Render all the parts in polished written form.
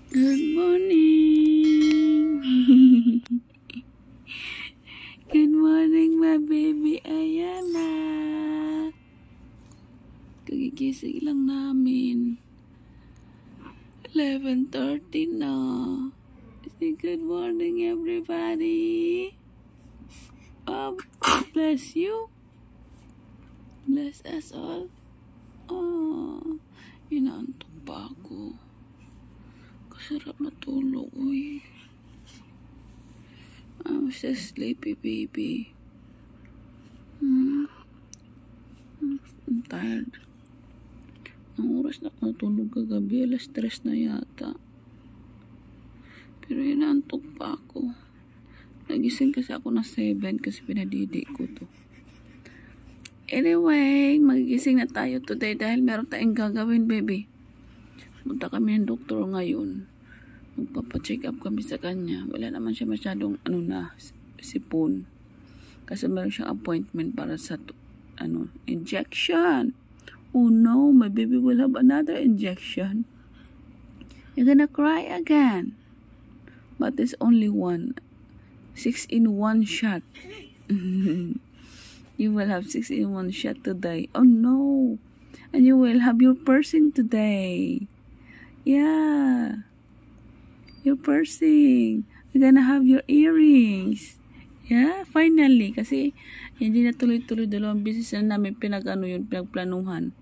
Good morning. Good morning, my baby Ayana. Kagigising lang namin. 11:30 na. Say good morning, everybody. Oh, bless you. Bless us all. Oh, inaantok pa ako. Sarap matulog, uy. I'm so sleepy, baby. I'm tired. Ang oras na ako natulog kagabi, 3:00 na yata. Pero inaantok pa ako. Nagising kasi ako na 7 kasi pinadidi ko to. Anyway, magigising na tayo today dahil meron tayong gagawin, baby. Punta kami ng doktor ngayon. Magpapacheck up kami sa kanya. Wala naman siya masyadong sipon. Kasi meron siyang appointment para sa injection. Oh no, my baby will have another injection. You're gonna cry again. But it's only one. 6-in-1 shot. You will have 6-in-1 shot today. Oh no. And you will have your piercing today. Yeah. Your piercing. You're gonna have your earrings. Yeah, finally. Kasi hindi na tuloy-tuloy, 2 beses na namin pinagplanuhan.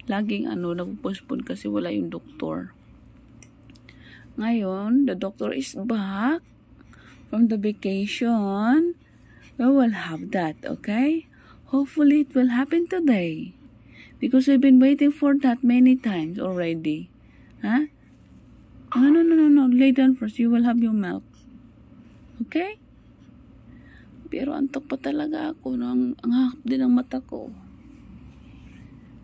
Laging nagpo-postpone kasi wala yung doktor. Ngayon, the doctor is back from the vacation. We will have that, okay? Hopefully it will happen today. Because we've been waiting for that many times already. Huh? No. Lay down first. You will have your milk. Okay? Pero antok pa talaga ako. Ang hakap din ang mata ko.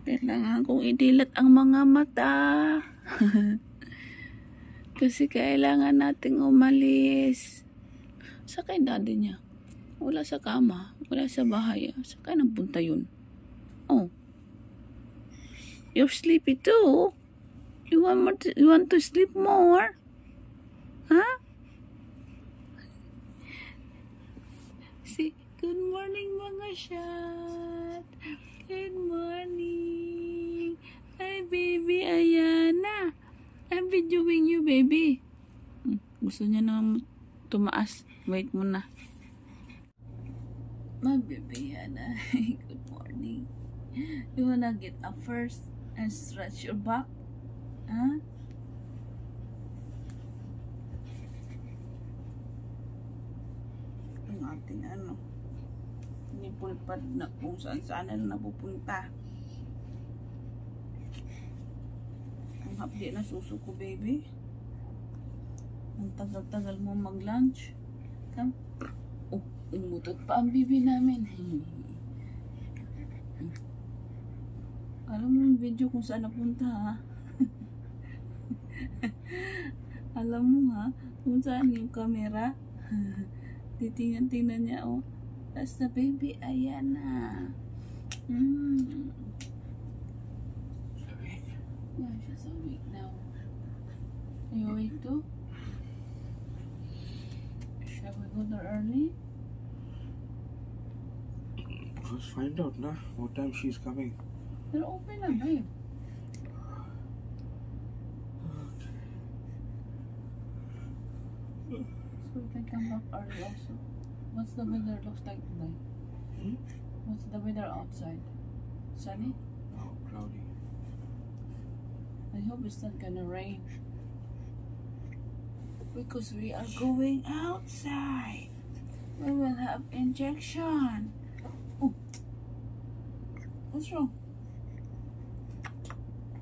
Kailangan kong idilat ang mga mata. Kasi kailangan nating umalis. Sakay daddy niya. Wala sa kama. Wala sa bahay. Sakay nang punta yun. Oh. You're sleepy too? You want to sleep more? Huh? Say, good morning mga shot. Good morning. Hi baby Ayana. I'm videoing you baby. Gusto niya naman tumaas. Wait muna. My baby Ayana. Good morning. You wanna get up first and stretch your back? Huh? Ang ating nipulpad na kung saan na napupunta. Ang hapdi na suso ko, baby. Ang tagal-tagal mo mag-lunch. Come. Oh, umutot pa ang bibi namin. Alam mo yung video kung saan napunta, ha? Alam mo ha, kung saan yung camera. Titingnan niya, oh. That's the baby Ayana. Yeah, she's awake now. Are you awake too? Shall we go there early? Let's find out, nah, what time she's coming. They're open na, babe. So we can come back early also. What's the weather looks like today? What's the weather outside? Sunny? Oh, cloudy. I hope it's not gonna rain. Because we are going outside. We will have injection. Oh. What's wrong?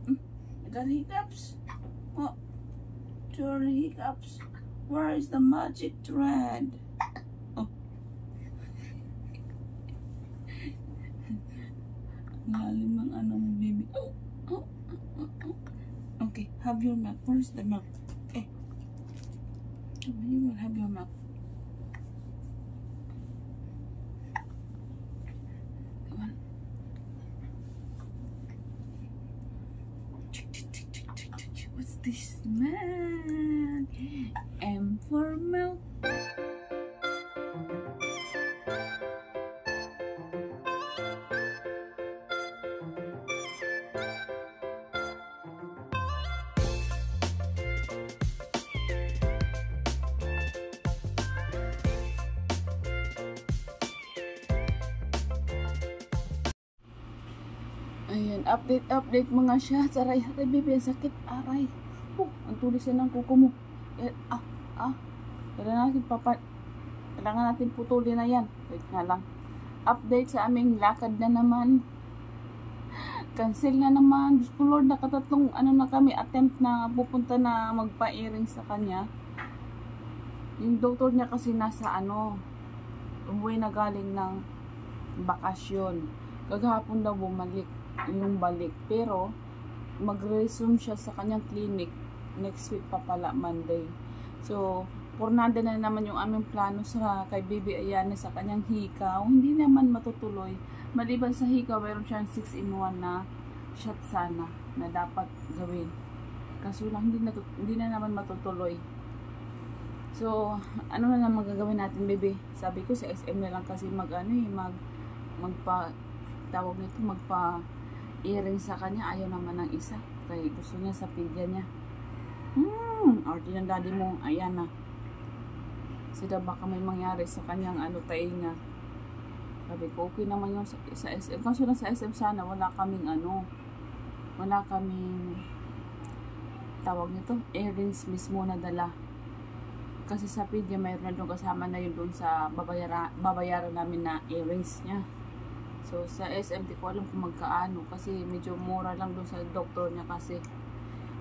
You got hiccups? Oh. Too early hiccups. Where is the magic thread? Oh. Lalim ang mo, baby. Oh. Okay, have your milk. Where's the milk? Okay. You will have your milk. Come on. What's this smell? man. M for milk. Ayan, update mga shots. Aray, baby, ang sakit. Aray. Ang tulis na ng kuko mo. Kailangan natin putulin na yan. Wait nga lang. Update sa aming lakad na naman. Cancel na naman. Diyos ko Lord, nakatatlong na kami attempt na pupunta na magpa-earring sa kanya. Yung doktor niya kasi nasa umuwi na galing ng bakasyon. Kagahapon daw bumalik yung balik. Pero mag-resume siya sa kanyang clinic next week pa pala, Monday. So, pornada na naman yung aming plano sa kay Baby Ayana sa kanyang hikaw. Hindi naman matutuloy. Maliban sa hikaw, mayroon siyang 6-in-1 na shot sana na dapat gawin. Kaso lang, hindi na naman matutuloy. So, ano na lang magagawin natin, baby? Sabi ko sa SM na lang kasi magpa-earring sa kanya. Ayaw naman ng isa. Kaya gusto niya sa pigya niya. Arte ng daddy mo, ayan na. Sila baka may mangyari sa kanyang tainga. Sabi ko, okay naman yung sa SM. Kaso lang sa SM sana, wala kaming tawag nito, earrings mismo na dala. Kasi sa pigya, mayroon na doon kasama na yun doon sa babayaran namin na earrings niya. So, sa SM, di ko alam kung magkaano. Kasi medyo mura lang doon sa doktor niya kasi.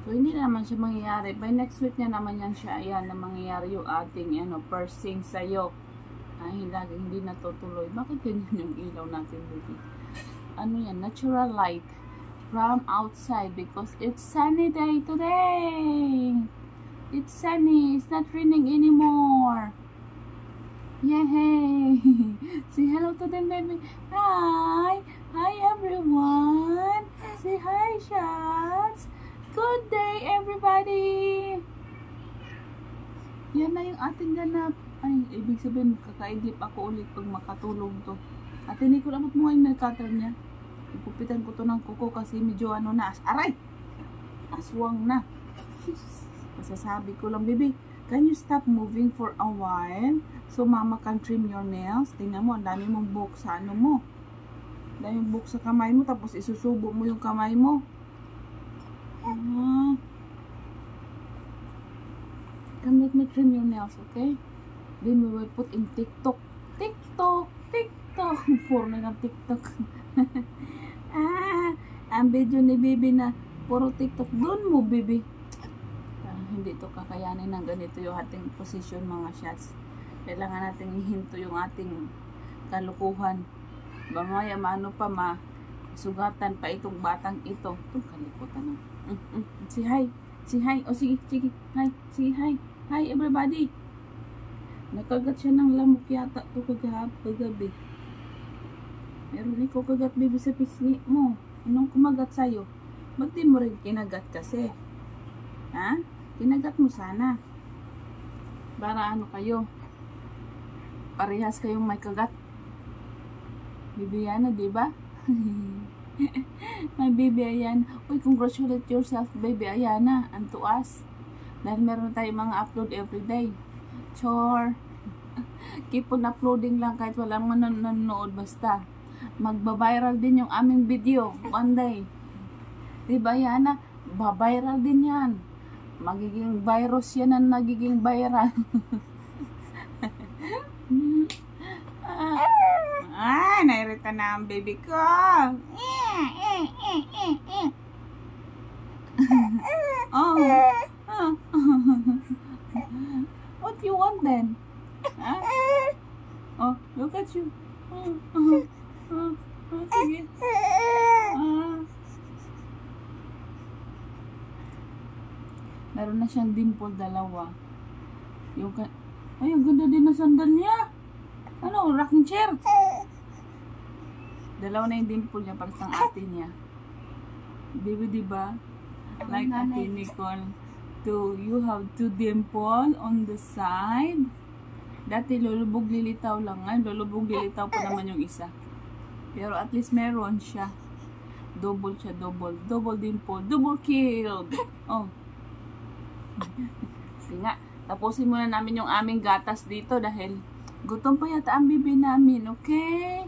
So, hindi na naman siya mangyayari. By next week niya naman yan siya. Ayan na mangyayari yung ating piercing sa'yo. Ay, hindi natutuloy. Bakit ganyan yung ilaw natin, baby? Yan? Natural light from outside because it's sunny day today. It's sunny. It's not raining anymore. Yay! Say hello to them, baby. Hi! Hi, everyone! Say hi, shots! Good day, everybody! Yan na yung ating ganap. Ay, ibig sabihin, kakaidlip ako ulit pag makatulog to. Ate Nicole, abot mo ngayon cutter niya. Ikupitan ko to ng kuko kasi medyo na. Aray! Aswang na. Masasabi ko lang, baby, can you stop moving for a while? So, mama can trim your nails. Tingnan mo, ang dami mong buhok sa mo. Ang dami mong buhok sa kamay mo, tapos isusubo mo yung kamay mo. Come let me trim your nails, okay? Then we will put in TikTok. TikTok! TikTok! Puro na ng TikTok. Ang video ni baby na puro TikTok. Doon mo, baby. Hindi to kakayanin ng ganito yung ating position, mga shots. Kailangan natin ihinto yung ating kalukuhan. Mamaya sugatan pa itong batang ito. Itong kalikutan na. Say hi. Say hi. O sige. Hi. Say hi. Hi everybody. Nakagat siya ng lamok yata ito kagabi. Meron ikaw kagat, baby, sa pisngi mo. Anong kumagat sa'yo? Ba't di mo rin kinagat kasi? Ha? Kinagat mo sana. Para kayo? Parehas kayong may kagat. Baby Ayana, diba? My baby Ayana. Uy, congratulate yourself, baby Ayana. And to us. Dahil meron tayong mga upload everyday. Chore. Keep on uploading lang kahit walang manonood basta. Magba-viral din yung aming video one day. Diba Ayana? Ba-viral din yan. Magiging virus yan ang nagiging viral. Nairita na ang baby ko. What do you want then? Oh, look at you. Sige. Meron na siyang dimple, dalawa. Ay, ang ganda din na sandal niya. Rocking chair. Dalawa na yung dimple niya para sa ate niya. Baby, diba? Like Ate Nicole. to dimple on the side. Dati lulubog lilitaw lang. Ngayon lulubog lilitaw pa naman yung isa. Pero at least meron siya. Double siya, double. Double dimple. Double killed. Oh. Sige nga. Tapusin muna namin yung aming gatas dito dahil gutom pa yata ang bibi namin. Okay?